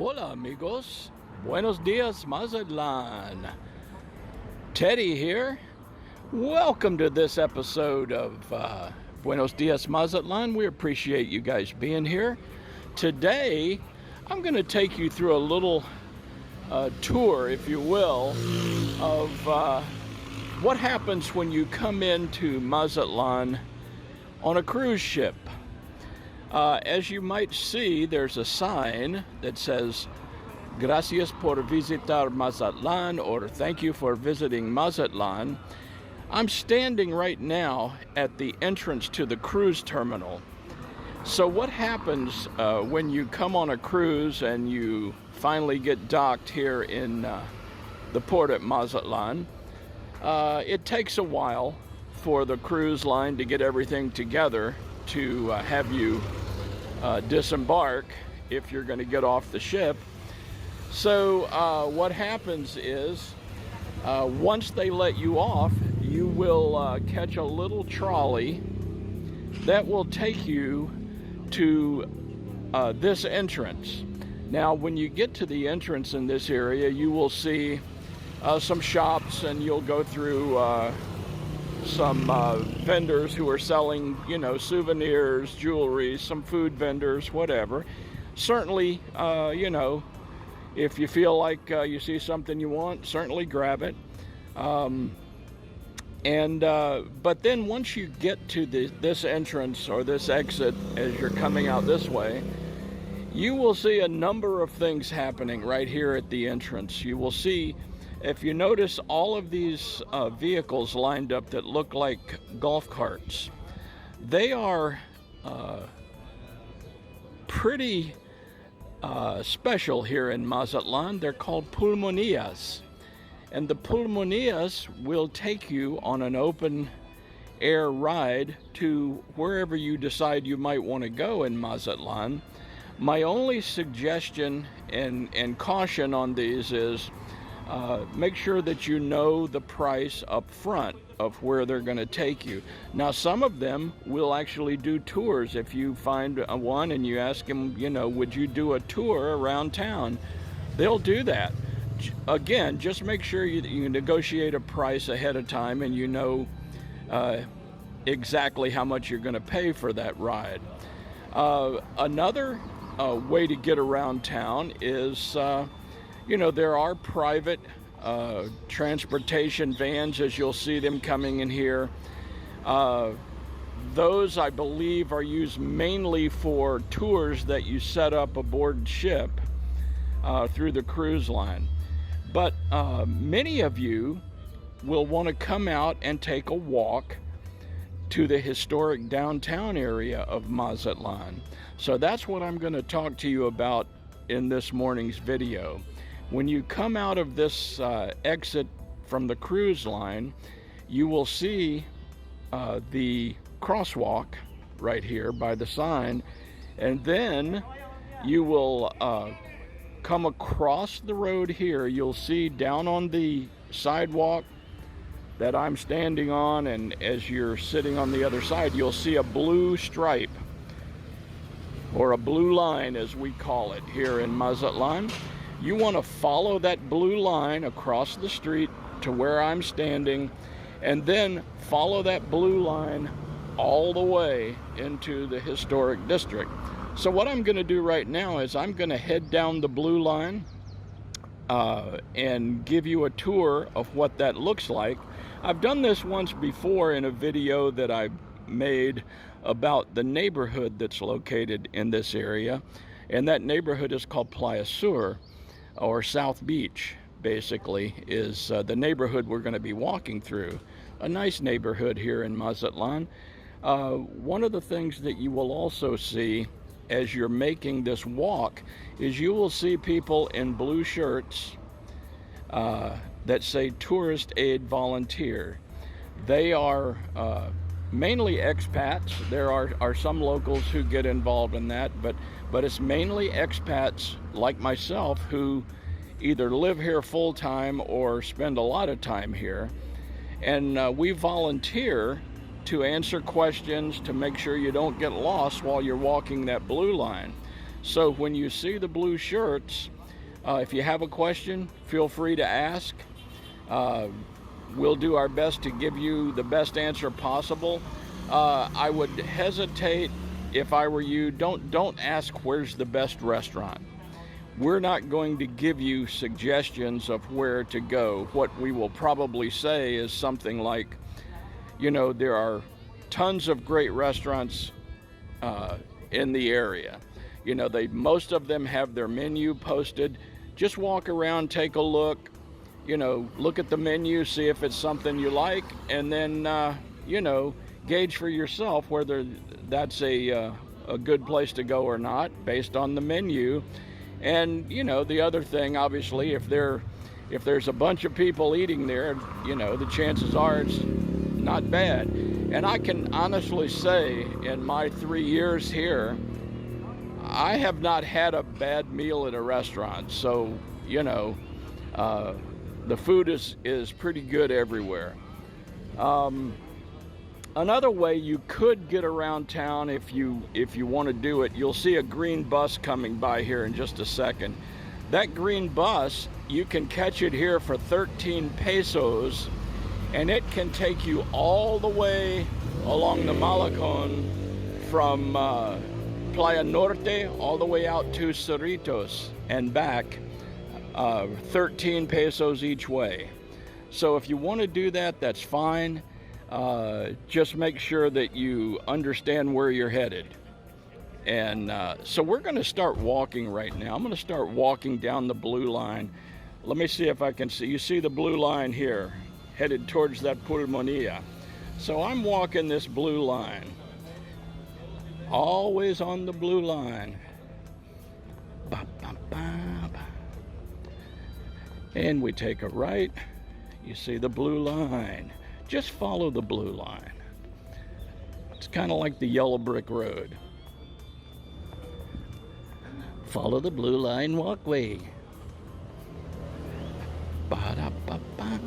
Hola amigos, buenos dias Mazatlan. Teddy here. Welcome to this episode of Buenos Dias Mazatlan. We appreciate you guys being here. Today I'm going to take you through a little tour, if you will, of what happens when you come into Mazatlan on a cruise ship. As you might see, there's a sign that says Gracias por visitar Mazatlan, or thank you for visiting Mazatlan. I'm standing right now at the entrance to the cruise terminal. So what happens when you come on a cruise and you finally get docked here in the port at Mazatlan? It takes a while for the cruise line to get everything together to have you disembark if you're going to get off the ship. So what happens is once they let you off, you will catch a little trolley that will take you to this entrance. Now when you get to the entrance in this area, you will see some shops, and you'll go through some vendors who are selling, souvenirs, jewelry, some food vendors, whatever. Certainly, if you feel like you see something you want, certainly grab it. But then once you get to this entrance or this exit, as you're coming out this way, you will see a number of things happening right here at the entrance. You will see, if you notice, all of these vehicles lined up that look like golf carts. They are pretty special here in Mazatlan. They're called pulmonias. And the pulmonias will take you on an open air ride to wherever you decide you might want to go in Mazatlan. My only suggestion and caution on these is make sure that you know the price up front of where they're going to take you. Now, some of them will actually do tours. If you find one and you ask them, would you do a tour around town? They'll do that. Again, just make sure you negotiate a price ahead of time and you know exactly how much you're going to pay for that ride. Another way to get around town is there are private transportation vans, as you'll see them coming in here. Those, I believe, are used mainly for tours that you set up aboard ship through the cruise line. But many of you will want to come out and take a walk to the historic downtown area of Mazatlan. So that's what I'm going to talk to you about in this morning's video. When you come out of this exit from the cruise line, you will see the crosswalk right here by the sign, and then you will come across the road here. You'll see down on the sidewalk that I'm standing on, and as you're sitting on the other side, you'll see a blue stripe, or a blue line as we call it here in Mazatlan. You want to follow that blue line across the street to where I'm standing, and then follow that blue line all the way into the historic district. So what I'm going to do right now is I'm going to head down the blue line and give you a tour of what that looks like. I've done this once before in a video that I made about the neighborhood that's located in this area, and that neighborhood is called Playa Sur, or South Beach, basically, is the neighborhood we're going to be walking through. A nice neighborhood here in Mazatlan. One of the things that you will also see as you're making this walk is you will see people in blue shirts that say Tourist Aid Volunteer. They are mainly expats. There are some locals who get involved in that, but it's mainly expats like myself who either live here full-time or spend a lot of time here. And we volunteer to answer questions, to make sure you don't get lost while you're walking that blue line. So when you see the blue shirts, if you have a question, feel free to ask. We'll do our best to give you the best answer possible. I would hesitate, if I were you, don't ask where's the best restaurant. We're not going to give you suggestions of where to go. What we will probably say is something like, there are tons of great restaurants in the area. Most of them have their menu posted. Just walk around, take a look, look at the menu, see if it's something you like, and then, gauge for yourself whether that's a good place to go or not based on the menu. And, the other thing, obviously, if there's a bunch of people eating there, the chances are it's not bad. And I can honestly say, in my 3 years here, I have not had a bad meal at a restaurant. So, the food is pretty good everywhere. Another way you could get around town, if you want to do it, you'll see a green bus coming by here in just a second. That green bus, you can catch it here for 13 pesos, and it can take you all the way along the Malecon from Playa Norte all the way out to Cerritos and back, 13 pesos each way. So if you want to do that, that's fine. Just make sure that you understand where you're headed. And so we're going to start walking right now. I'm going to start walking down the blue line. Let me see if I can see. You see the blue line here, headed towards that pulmonía. So I'm walking this blue line. Always on the blue line. Ba, ba, ba, ba. And we take a right. You see the blue line. Just follow the blue line. It's kind of like the yellow brick road. Follow the blue line walkway. Ba-da-ba-ba.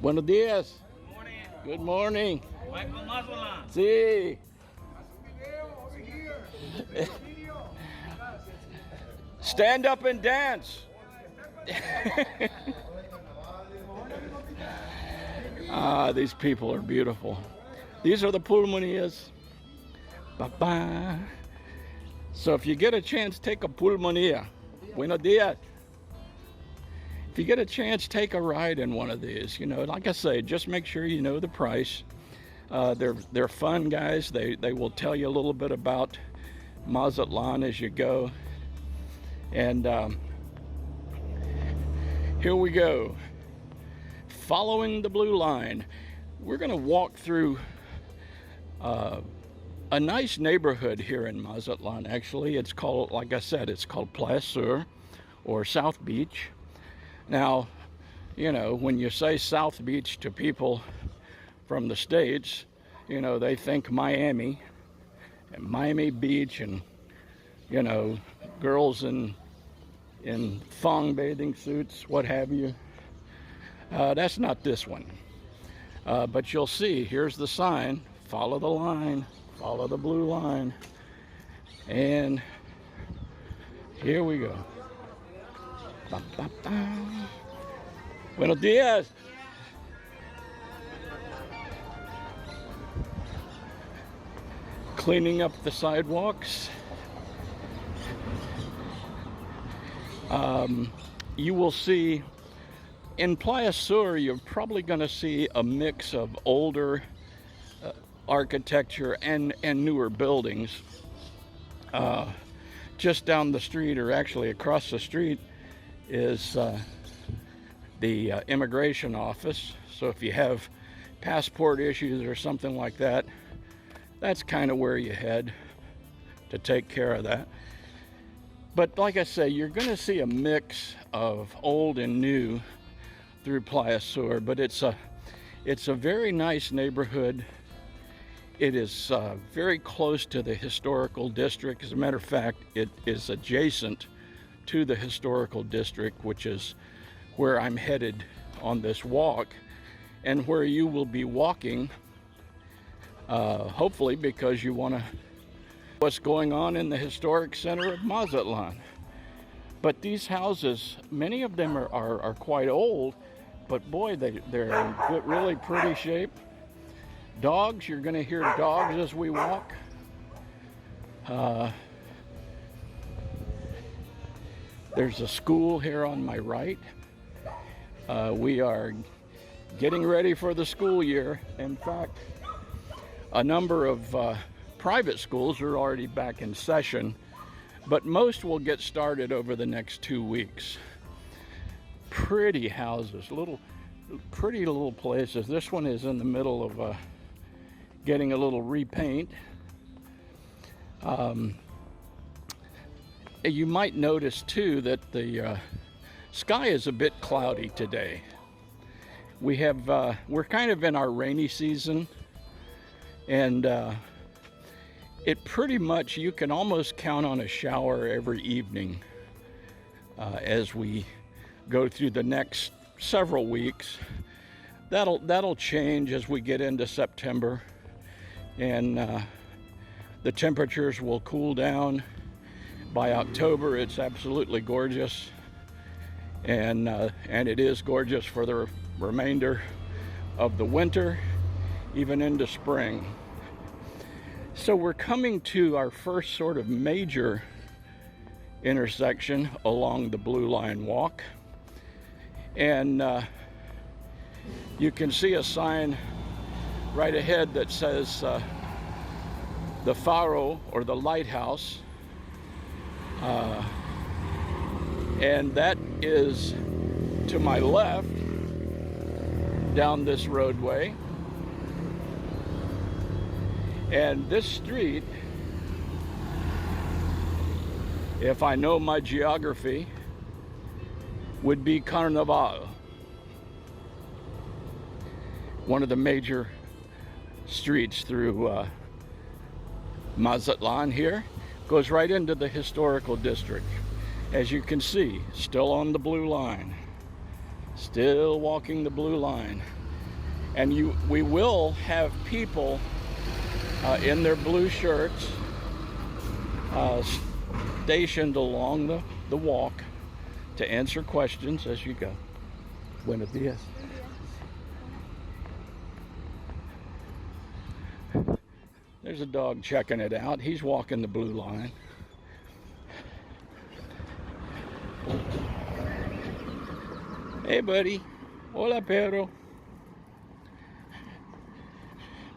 Buenos dias. Good morning. Good morning. Michael Mazatlan. Sí. Stand up and dance. These people are beautiful. These are the pulmonías. Bye-bye. So if you get a chance, take a pulmonía. Buenos dias. If you get a chance, take a ride in one of these. Like I say, just make sure you know the price. They're fun guys. They will tell you a little bit about Mazatlan as you go. And here we go. Following the blue line, we're going to walk through a nice neighborhood here in Mazatlan. Actually, it's called, like I said, it's called Playa Sur, or South Beach. Now, when you say South Beach to people from the States, they think Miami and Miami Beach and, girls in thong bathing suits, what have you. That's not this one. But you'll see, here's the sign, follow the line, follow the blue line. And here we go. Ba, ba, ba. Buenos dias. Cleaning up the sidewalks. You will see in Playa Sur, you're probably going to see a mix of older architecture and newer buildings. Just down the street, or actually across the street, is the immigration office. So if you have passport issues or something like that, that's kind of where you head to take care of that. But like I say, you're going to see a mix of old and new through Playa Sur, but it's a very nice neighborhood. It is very close to the historical district. As a matter of fact, it is adjacent to the historical district, which is where I'm headed on this walk, and where you will be walking, hopefully because you want to what's going on in the historic center of Mazatlan. But these houses, many of them are quite old, but boy, they're in good, really pretty shape. Dogs, you're going to hear dogs as we walk. There's a school here on my right. We are getting ready for the school year. In fact, a number of private schools are already back in session, but most will get started over the next 2 weeks. Pretty houses, pretty little places. This one is in the middle of getting a little repaint. You might notice too that the sky is a bit cloudy today. We're kind of in our rainy season, and it pretty much, you can almost count on a shower every evening as we go through the next several weeks. That'll change as we get into September, and the temperatures will cool down. By October, it's absolutely gorgeous, and it is gorgeous for the remainder of the winter, even into spring. So we're coming to our first sort of major intersection along the Blue Line Walk, and you can see a sign right ahead that says the Faro, or the lighthouse. And that is to my left down this roadway. And this street, if I know my geography, would be Carnaval, one of the major streets through Mazatlan here. Goes right into the historical district. As you can see, still on the blue line, still walking the blue line. And we will have people in their blue shirts stationed along the walk to answer questions as you go. Buenos dias. There's a dog checking it out. He's walking the blue line. Hey, buddy. Hola, perro.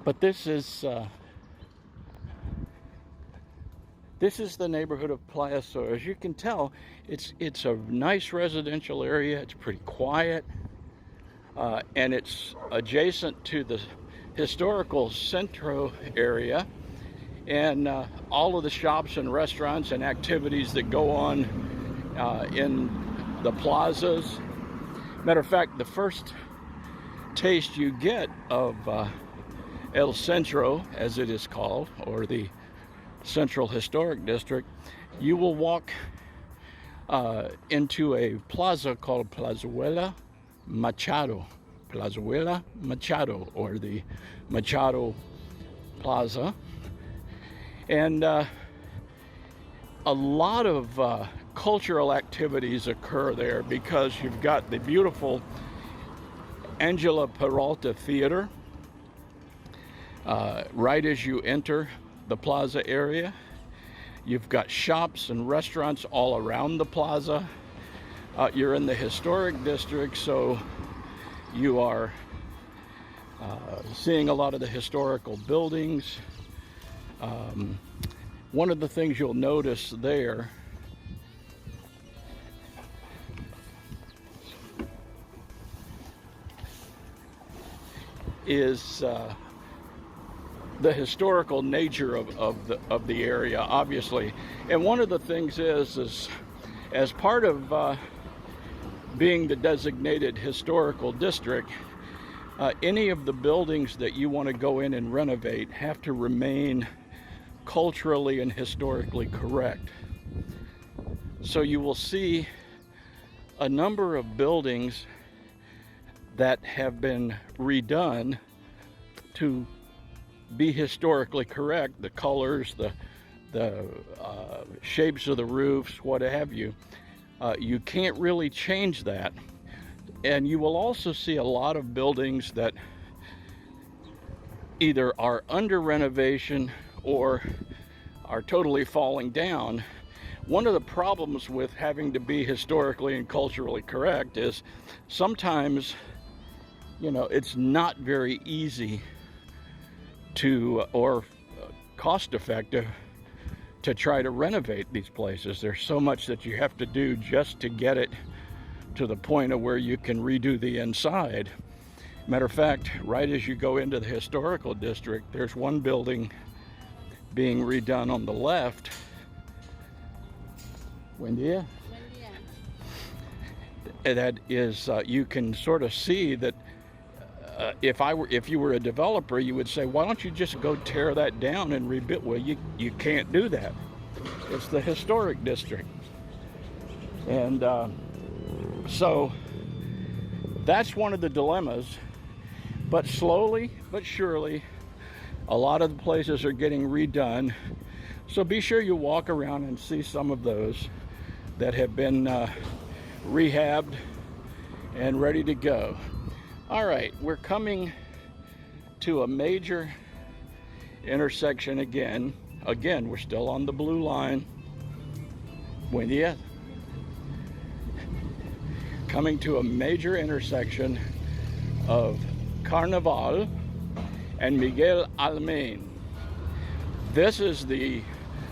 But this is the neighborhood of Playa Sur. As you can tell, it's a nice residential area. It's pretty quiet, and it's adjacent to the historical Centro area, and all of the shops and restaurants and activities that go on in the plazas. Matter of fact, the first taste you get of El Centro, as it is called, or the Central Historic District, you will walk into a plaza called Plazuela Machado, or the Machado Plaza. And a lot of cultural activities occur there, because you've got the beautiful Angela Peralta Theater right as you enter the plaza area. You've got shops and restaurants all around the plaza. You're in the historic district, so you are seeing a lot of the historical buildings. One of the things you'll notice there is the historical nature of the area, obviously. And one of the things is as part of being the designated historical district, any of the buildings that you want to go in and renovate have to remain culturally and historically correct. So you will see a number of buildings that have been redone to be historically correct. The colors, the shapes of the roofs, what have you. You can't really change that. And you will also see a lot of buildings that either are under renovation or are totally falling down. One of the problems with having to be historically and culturally correct is sometimes, you know, it's not very easy to, or cost effective, to try to renovate these places. There's so much that you have to do just to get it to the point of where you can redo the inside. Matter of fact, right as you go into the historical district, there's one building being redone on the left. Buen dia. That is, you can sort of see that if you were a developer, you would say, why don't you just go tear that down and rebuild? Well, you can't do that. It's the historic district. And so that's one of the dilemmas. But slowly but surely, a lot of the places are getting redone. So be sure you walk around and see some of those that have been rehabbed and ready to go. All right, we're coming to a major intersection again. Again, we're still on the blue line. Buen dia. Coming to a major intersection of Carnaval and Miguel Alemán. This is the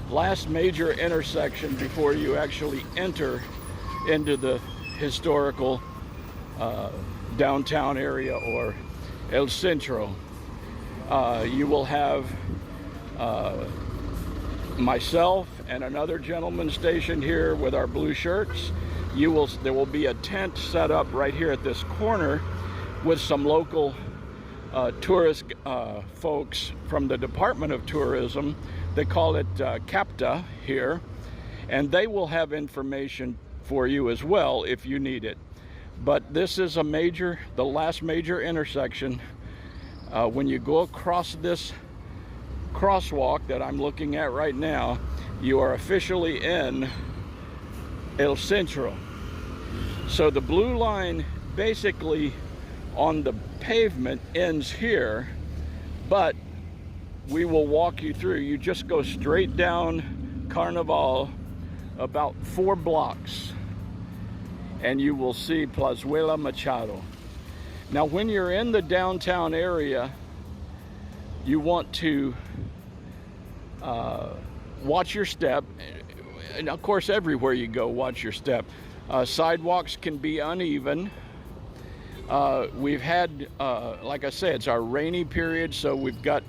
last major intersection before you actually enter into the historical downtown area, or El Centro. You will have myself and another gentleman stationed here with our blue shirts. There will be a tent set up right here at this corner with some local tourist folks from the Department of Tourism. They call it CAPTA here, and they will have information for you as well if you need it. But this is the last major intersection. When you go across this crosswalk that I'm looking at right now, you are officially in El Centro. So the blue line basically on the pavement ends here, but we will walk you through. You just go straight down Carnaval about 4 blocks and you will see Plazuela Machado. Now when you're in the downtown area, you want to watch your step, and of course everywhere you go, watch your step. Sidewalks can be uneven. We've had, like I said, it's our rainy period, so we've got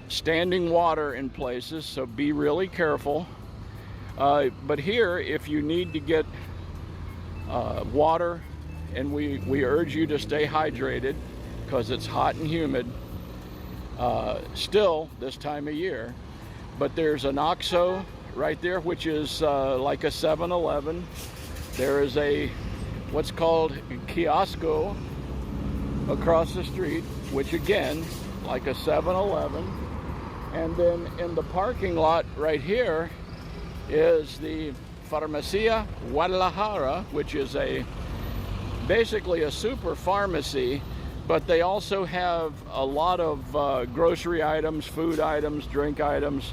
standing water in places, so be really careful. But here, if you need to get water, and we urge you to stay hydrated because it's hot and humid still this time of year. But there's an OXXO right there, which is like a 7-Eleven. There is a what's called a kiosco across the street, which again, like a 7-Eleven. And then in the parking lot right here is the Farmacia Guadalajara, which is basically a super pharmacy, but they also have a lot of grocery items, food items, drink items.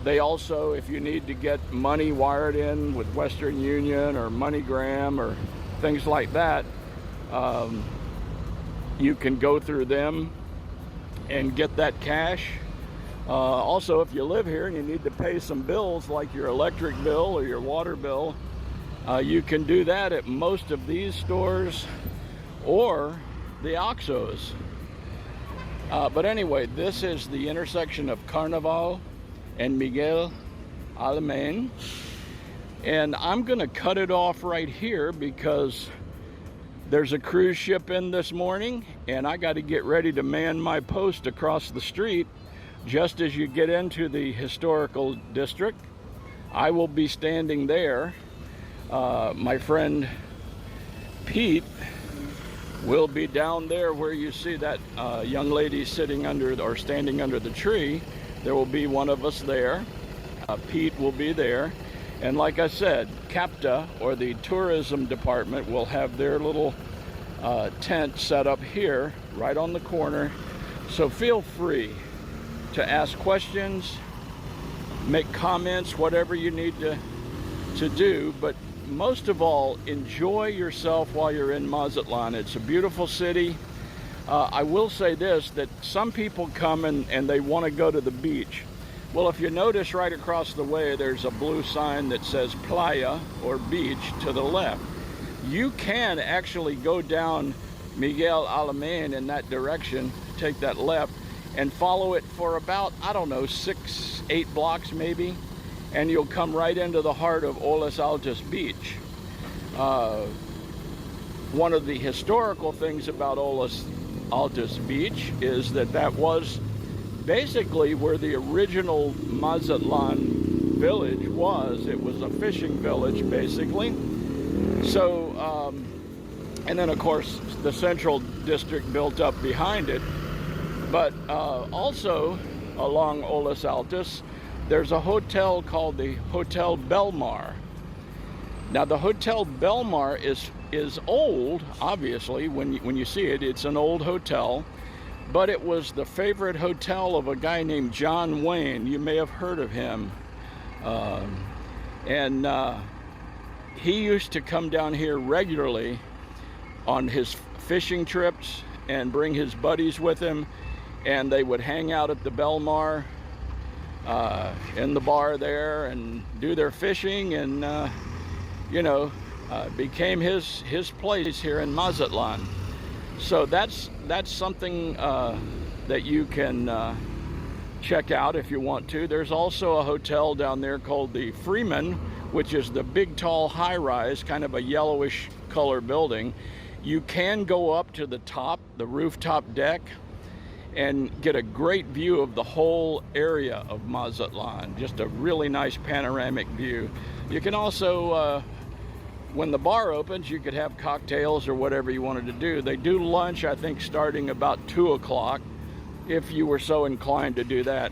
They also, if you need to get money wired in with Western Union or MoneyGram or things like that, you can go through them and get that cash. Also, if you live here and you need to pay some bills like your electric bill or your water bill, you can do that at most of these stores or the OXXOs. But anyway, this is the intersection of Carnaval and Miguel Alemán. And I'm gonna cut it off right here because there's a cruise ship in this morning and I got to get ready to man my post across the street. Just as you get into the historical district, I will be standing there. My friend Pete will be down there where you see that young lady sitting under or standing under the tree. There will be one of us there. Pete will be there. And like I said, CAPTA, or the tourism department, will have their little tent set up here, right on the corner. So feel free to ask questions, make comments, whatever you need to do. But most of all, enjoy yourself while you're in Mazatlan. It's a beautiful city. I will say this, that some people come and they want to go to the beach. Well, if you notice right across the way, there's a blue sign that says Playa, or beach, to the left. You can actually go down Miguel Alamein in that direction, take that left, and follow it for about, I don't know, 6-8 blocks maybe, and you'll come right into the heart of Olas Altas Beach. One of the historical things about Olas Altas Beach is that was basically where the original Mazatlan village was. It was a fishing village, basically. So, and then of course the Central district built up behind it. But also along Olas Altas, there's a hotel called the Hotel Belmar. Now the Hotel Belmar is old, obviously. When you see it, it's an old hotel. But it was the favorite hotel of a guy named John Wayne. You may have heard of him. He used to come down here regularly on his fishing trips and bring his buddies with him. And they would hang out at the Belmar in the bar there and do their fishing, and became his place here in Mazatlan. So that's something that you can check out if you want to. There's also a hotel down there called the Freeman, which is the big, tall, high-rise, kind of a yellowish color building. You can go up to the top, the rooftop deck, and get a great view of the whole area of Mazatlan. Just a really nice panoramic view. You can also, when the bar opens, you could have cocktails or whatever you wanted to do. They do lunch, I think, starting about 2 o'clock, if you were so inclined to do that.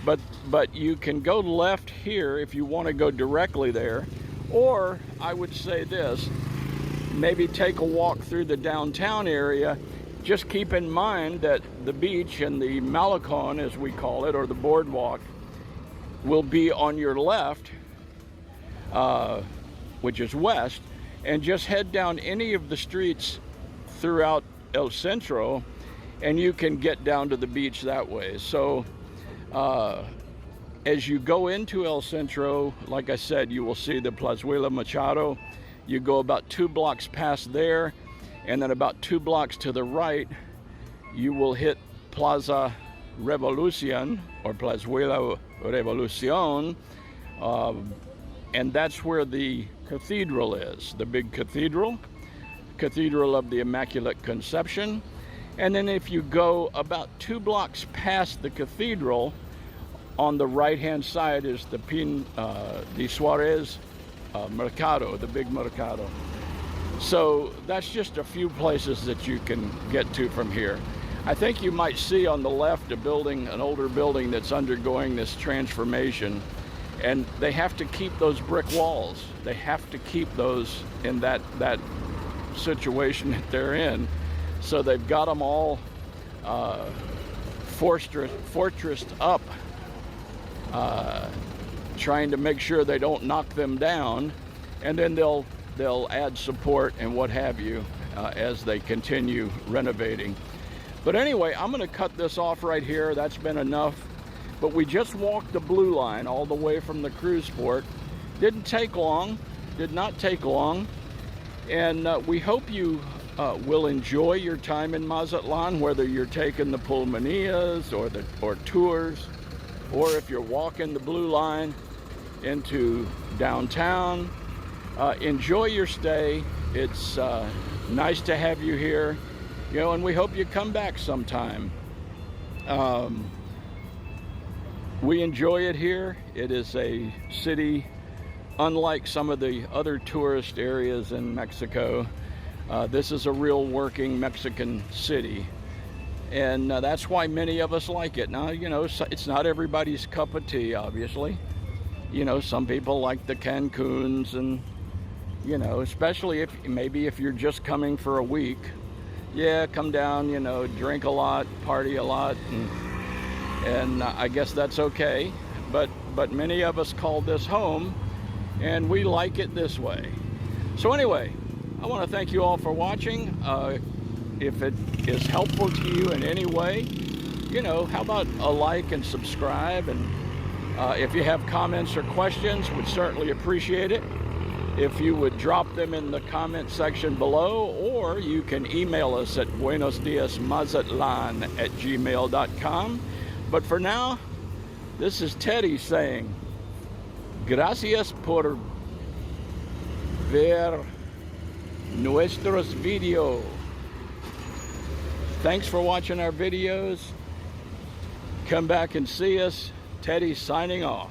But you can go left here if you want to go directly there. Or I would say this, maybe take a walk through the downtown area. Just keep in mind that the beach and the Malecon, as we call it, or the boardwalk, will be on your left, which is west, and just head down any of the streets throughout El Centro, and you can get down to the beach that way. So as you go into El Centro, like I said, you will see the Plazuela Machado. You go about 2 blocks past there, and then about 2 blocks to the right, you will hit Plaza Revolucion, or Plazuela Revolucion, and that's where the cathedral is, the big cathedral of the Immaculate Conception. And then if you go about 2 blocks past the cathedral, on the right-hand side is the Pin de Suarez Mercado, the big Mercado. So that's just a few places that you can get to from here. I think you might see on the left a building, an older building that's undergoing this transformation, and they have to keep those brick walls. They have to keep those in that situation that they're in. So they've got them all fortressed up, trying to make sure they don't knock them down, and then they'll add support and what have you as they continue renovating. But anyway, I'm going to cut this off right here. That's been enough. But we just walked the blue line all the way from the cruise port. Didn't take long, did not take long. And we hope you will enjoy your time in Mazatlan, whether you're taking the pulmonías or tours, or if you're walking the blue line into downtown. Enjoy your stay. It's nice to have you here, and we hope you come back sometime. We enjoy it here. It is a city unlike some of the other tourist areas in Mexico. This is a real working Mexican city, and that's why many of us like it. Now, it's not everybody's cup of tea, obviously, You know, some people like the Cancuns, and you know, especially if you're just coming for a week, yeah, come down, you know, drink a lot, party a lot, and I guess that's okay. But many of us call this home, and we like it this way. So anyway, I want to thank you all for watching. If it is helpful to you in any way, you know, how about a like and subscribe? And if you have comments or questions, we'd certainly appreciate it if you would drop them in the comment section below, or you can email us at buenosdiasmazatlan@gmail.com. But for now, this is Teddy saying, gracias por ver nuestros videos. Thanks for watching our videos. Come back and see us. Teddy signing off.